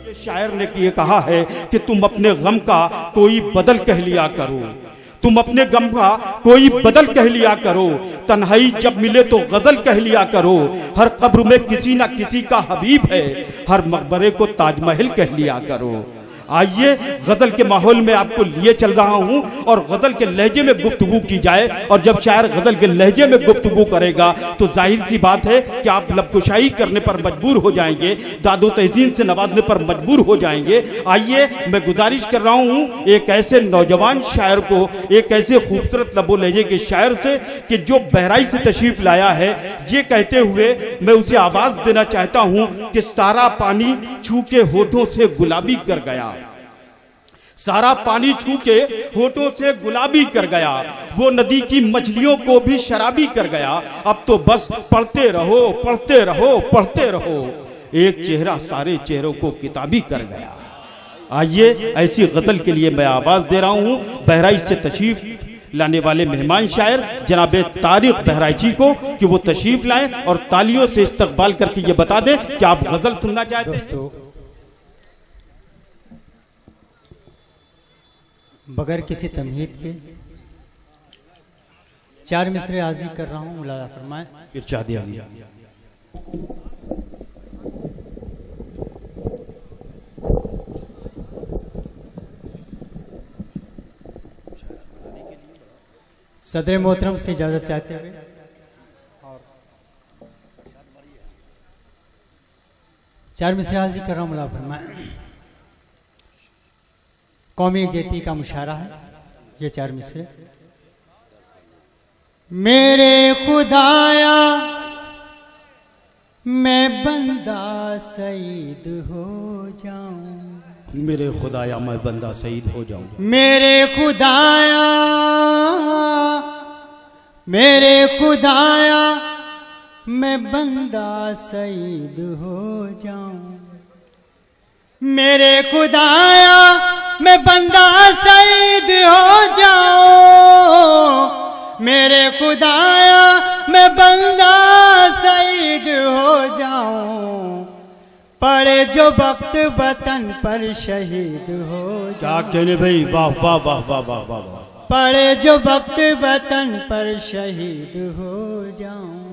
ये शायर ने ये कहा है कि तुम अपने गम का कोई बदल कह लिया करो, तुम अपने गम का कोई बदल कह लिया करो, तन्हाई जब मिले तो गजल कह लिया करो, हर कब्र में किसी ना किसी का हबीब है, हर मकबरे को ताजमहल कह लिया करो। आइए गजल के माहौल में आपको लिए चल रहा हूं और गजल के लहजे में गुफ्तगू की जाए। और जब शायर गजल के लहजे में गुफ्तगू करेगा तो जाहिर सी बात है कि आप लबकुशाई करने पर मजबूर हो जाएंगे, दादो तहसीन से नवाजने पर मजबूर हो जाएंगे। आइए मैं गुजारिश कर रहा हूं एक ऐसे नौजवान शायर को, एक ऐसे खूबसूरत लबो लहजे के शायर से कि जो बहराइच से तशरीफ लाया है, ये कहते हुए मैं उसे आवाज देना चाहता हूं कि सारा पानी छू के होठों से गुलाबी कर गया, सारा पानी छू के होठों से गुलाबी कर गया, वो नदी की मछलियों को भी शराबी कर गया, अब तो बस पढ़ते रहो पढ़ते रहो पढ़ते रहो, एक चेहरा सारे चेहरों को किताबी कर गया। आइए ऐसी गजल के लिए मैं आवाज दे रहा हूं बहराइच से तशरीफ लाने वाले मेहमान शायर जनाबे तारिक बहराइची को कि वो तशरीफ लाएं और तालियों से इस्तकबाल करके ये बता दें कि आप गजल सुनना चाहते हैं। बगैर किसी तमहीद के 4 मिसरे हाजिर कर रहा हूँ, मुलाजा फरमाए। इरशाद आली। सदर मोहतरम से इजाजत चाहते हुए और 4 मिसरे हाजिर कर रहा हूँ, मुलाजा फरमाए। कौमी जेती का मुशारा है ये 4 मिसरे। मेरे खुदाया मैं बंदा सईद हो जाऊं, मेरे खुदाया मैं बंदा सईद हो जाऊं, मेरे खुदाया मैं बंदा सईद हो जाऊं, मेरे खुदाया मैं बंदा सईद हो जाऊं, मेरे खुदाया मैं बंदा सईद हो जाऊं, पड़े जो वक्त वतन पर शहीद हो जाऊं। क्या कहने भाई, वाह वाह वाह वाह वाह वाह वाह। पड़े जो वक्त वतन पर शहीद हो जाऊं,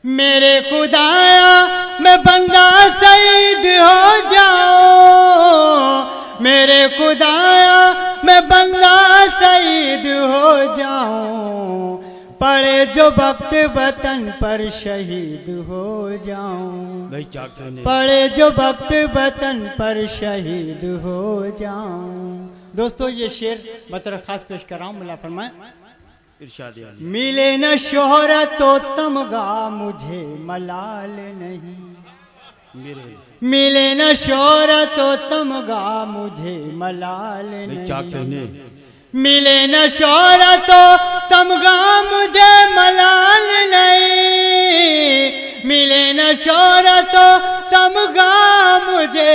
मेरे खुदाया मैं बंदा सईद हो जाऊं, मेरे खुदाया मैं बंदा सईद हो जाऊं, पड़े जो वक्त वतन पर शहीद हो जाऊं, पड़े जो वक्त वतन पर शहीद हो जाऊं। दोस्तों ये शेर मतलब खास पेश कर रहा हूँ, मुला फरमाए। मिले न शोहरत तो तमगा मुझे मलाल नहीं, मिले न शोहरत तो तमगा मुझे मलाल नहीं, मिले न शोहरत तो तमगा मुझे मलाल नहीं, मिले न शोहरत तो तमगा मुझे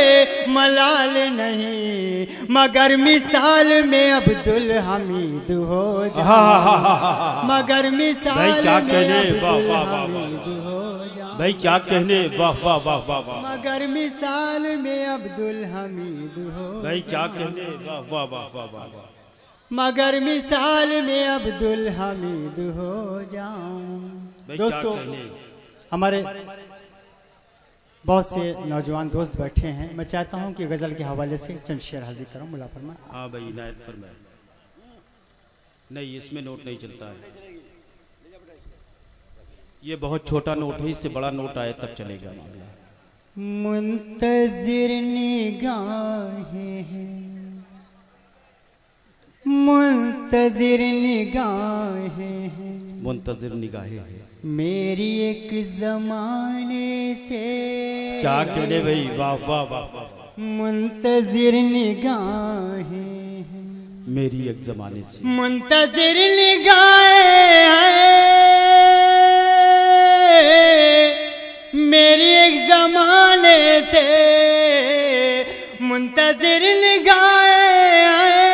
मलाल नहीं, मगर मिसाल में अब्दुल हमीद हो जाऊं, मगर मिसाल में अब्दुल हमीद हो जाऊं, भाई क्या कहने, वाह वाह वाह वाह वाह, मगर मिसाल में अब्दुल हमीद हो, भाई क्या कहने, वाह वाह वाह वाह वाह, मगर मिसाल में अब्दुल हमीद हो जाऊं। दोस्तों हमारे बहुत से नौजवान दोस्त बैठे हैं, मैं चाहता हूं कि गजल के हवाले से चंद शेर हाजिर करूं, मुला फरमाए। हाँ भाई इनायत फरमाए। नहीं इसमें नोट नहीं चलता है, ये बहुत छोटा नोट है, इससे बड़ा नोट आए तब चलेगा। मुंतजिर निगाहें हैं, मुंतजिर निगाहें हैं, मुंतजिर निगाहें हैं मेरी एक जमाने से। क्या कहने भाई, वाह वाह वाह वाह। मुंतजिर निगाहें हैं मेरी एक जमाने से, मुंतजिर निगाहें हैं मेरी एक जमाने से, मुंतजिर निगाहें हैं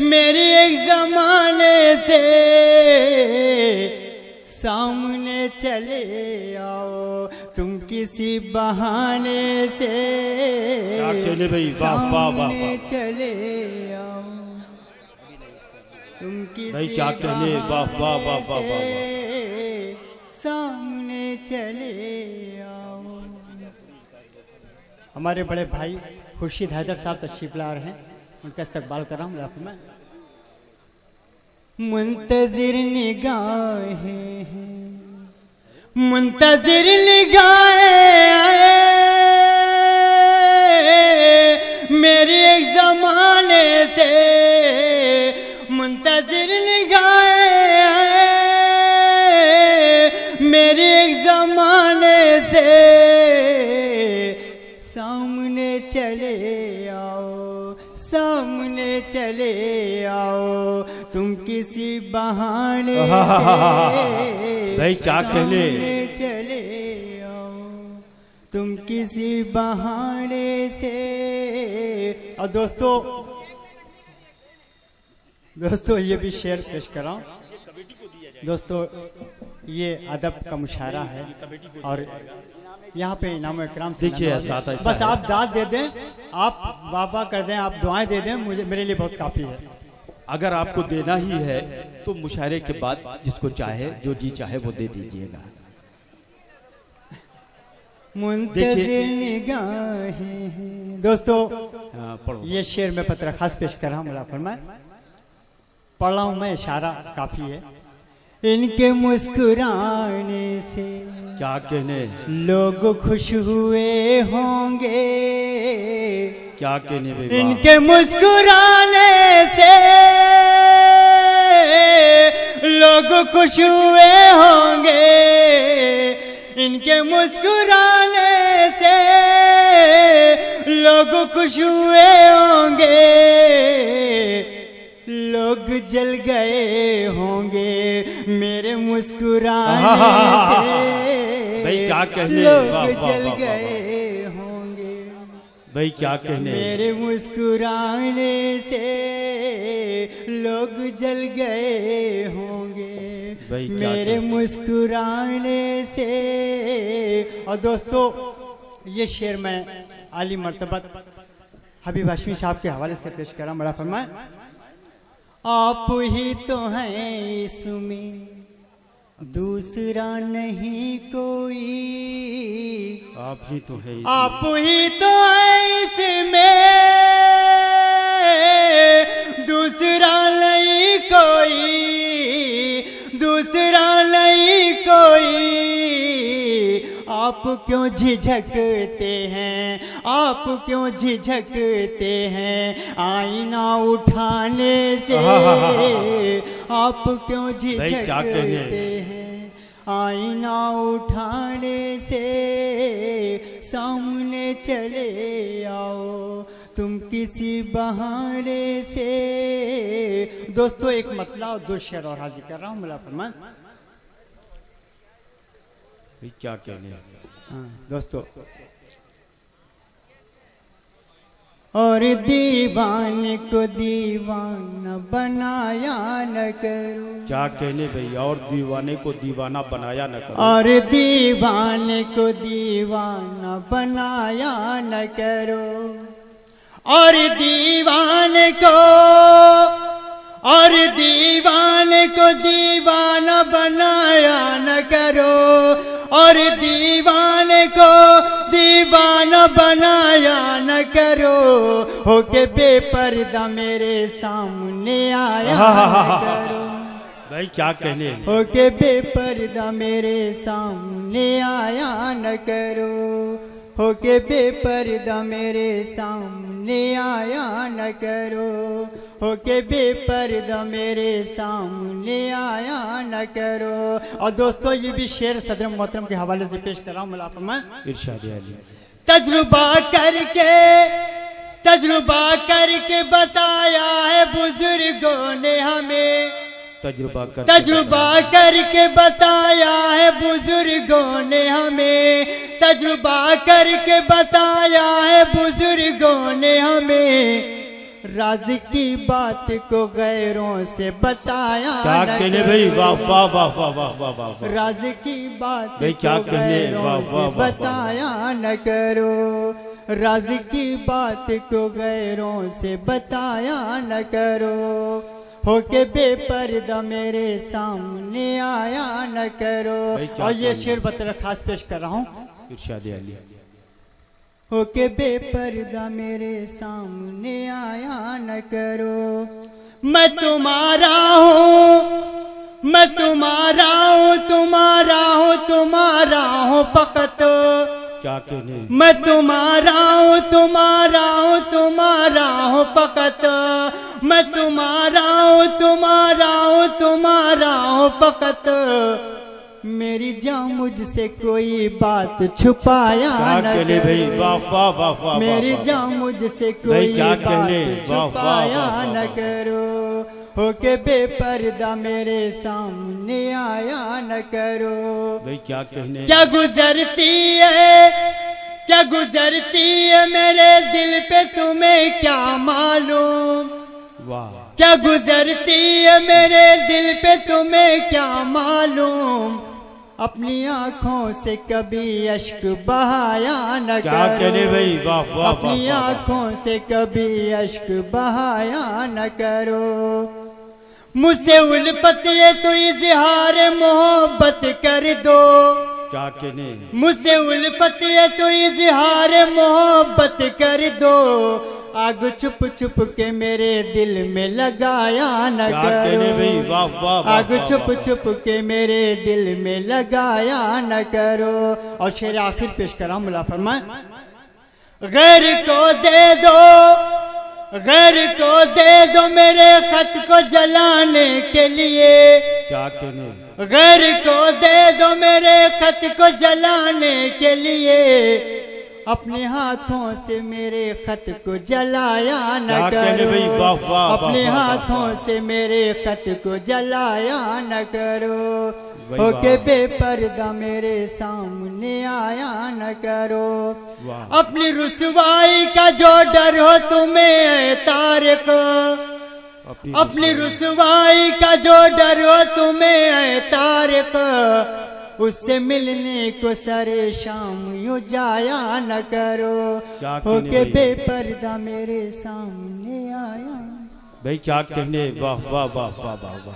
मेरी एक जमाने से, सामने चले आओ तुम किसी बहाने से, क्या कहने भाई, वाह वाह वाह सामने वाह चले आओ तुम किसी भाई, क्या कहने, वाह वाह वाह वाह वाह वाह। से सामने चले आओ। हमारे बड़े भाई खुर्शीद हैदर साहब तशरीफ ला रहे हैं, उनका इस्तकबाल कर रहा हूँ यहाँ पे मैं। मुंतजिर निगाहें हैं, मुंतजिर निगाहें मेरी एक जमाने से, मुंतजिर निगाहें मेरी एक जमाने से, सामने चले आओ सामने चले आओ तुम किसी बहाने से, भाई क्या कहने, सामने चले आओ तुम किसी बहाने से। और दोस्तों ये भी शेर पेश कर रहा हूँ। दोस्तों ये अदब का मुशायरा है और यहाँ पे इनाम इकराम से देखिए नवाजा। बस आप दाद दे दें, आप वाह कर दें, आप दुआएं दे दें, मुझे मेरे लिए बहुत काफी है। अगर आपको देना ही है तो मुशायरे के बाद जिसको चाहे जो जी चाहे वो दे दीजिएगा। मुंतजिर निगाहें हैं। दोस्तों पढ़ो। ये शेर मैं पत्र खास पेश कर रहा हूँ, मुला फरमाए। पढ़ रहा हूँ मैं, इशारा काफी है। इनके मुस्कुराने से क्या कहने, लोग खुश हुए होंगे, क्या कहने भाई, इनके मुस्कुराने से लोग खुश हुए होंगे, इनके मुस्कुराने से लोग खुश हुए होंगे, लोग जल गए होंगे मेरे मुस्कुराने से, भाई क्या कहने, लोग जल गए होंगे भाई क्या कहने, मेरे मुस्कुराने से लोग जल गए होंगे भाई क्या मेरे कहने। मुस्कुराने से। और दोस्तों ये शेर मैं आली मर्तबत हबीब हाशमी साहब के हवाले से पेश कर रहा हूँ, बड़ा फरमाए। आप ही तो हैं इसमें दूसरा नहीं कोई, आप ही तो है, आप ही तो हैं इसमें दूसरा नहीं कोई, दूसरा नहीं कोई। आप क्यों झिझकते हैं, आप क्यों झिझकते हैं आईना उठाने से, आप क्यों झिझकते हैं आईना उठाने से, सामने चले आओ तुम किसी बहाने से। दोस्तों एक मतला और दो शेर और हाजिर कर रहा हूँ, मुला फरमान। क्या कहने, हाँ दोस्तों, और दीवाने को दीवाना बनाया न करो, क्या कहने भाई, और दीवाने को दीवाना बनाया न करो, और दीवाने को दीवाना बनाया न करो, और दीवाने को, और दीवाने को दीवाना बनाया न करो, और दीवाने को दीवाना बनाया न करो, होके बेपर्दा मेरे सामने आया न करो, भाई क्या कहने, होके बेपर्दा मेरे सामने आया न करो, होके बेपर्दा मेरे सामने आया न करो, होके बेपर्दा मेरे सामने आया न करो। और दोस्तों ये भी शेर सदर मोहतरम के हवाले से पेश कर रहा हूँ, मुला फरमाए। इरशाद अली, तजुर्बा करके बताया है बुजुर्गों ने हमें, तजुर्बा करके बताया है बुजुर्गों ने हमें, तजुर्बा करके बताया है बुजुर्गों ने हमें, राज की बात को गैरों से बताया क्या न कहने करो। भाई, वाह वाह वाह वाह वाह वाह वाह वाह। राज की बात भाई क्या को कहने, गैरों वाह, वाह, से वाह, वाह, बताया न करो। राज की बात को गैरों से बताया न करो। होके बेपर्दा मेरे सामने आया न करो। भाई क्या और ये कहने? शेर बतरा खास पेश कर रहा हूँ। इरशाद अली। होके बेपर्दा मेरे सामने आया न करो। मैं तुम्हारा हूँ, मैं तुम्हारा हूँ, तुम्हारा हूँ, तुम्हारा हूँ फकत। क्या कहने? मैं तुम्हारा हूँ, तुम्हारा हूँ, तुम्हारा हूँ फकत। मैं तुम्हारा हूँ, तुम्हारा हूँ, तुम्हारा हूँ फकत। मेरी जान मुझसे कोई बात छुपाया क्या न कहने भाई, करो। वाह वाह वाह वाह। मेरी वाह, जान मुझसे भाई कोई क्या बात कहने, वाह, वाह, छुपाया वाह, न वाह। करो। होके बेपर्दा मेरे सामने आया न करो। भाई क्या कहने? क्या गुजरती है, क्या गुजरती है मेरे दिल पे तुम्हें क्या मालूम। वाह। क्या गुजरती है मेरे दिल पे तुम्हें क्या मालूम। अपनी आंखों से कभी अश्क बहाया न क्या कहने करो। भाई, वाह वाह वाह, अपनी वाह, वाह। आंखों से कभी अश्क बहाया न करो। मुझसे उल्फत ये तो इजहार मोहब्बत कर दो। क्या कहने? मुझसे उल्फत ये तो इजहार मोहब्बत कर दो। आग छुप छुप के मेरे दिल में लगाया न क्या कहने भाई, करो। वाह वाह वाह, आग वाह, छुप वाह। छुप के मेरे दिल में लगाया न करो। और शेर आखिर पेश कर रहा हूं, मुला फरमाए। गैर को दे दो, गैर को दे दो मेरे खत को जलाने के लिए। क्या कहने? गैर को दे दो मेरे खत को जलाने के लिए। अपने हाथों से मेरे खत को जलाया न क्या कहने भाई, करो। वाह, वाह, वाह, अपने वाह, वाह, हाथों वाह। से मेरे खत को जलाया न करो। वही होके बात। बेपर्दा मेरे सामने आया न करो। वाह। अपनी रुसवाई का जो डर हो तुम्हें है तारिक। अपनी रुसवाई का जो डर हो तुम्हें है तारिक। उससे मिलने को सरे शाम यूं जाया न करो। क्या कहने होके भाई? बेपर्दा मेरे सामने आया। भाई क्या कहने, वाह वाह वाह वाह वाह वाह।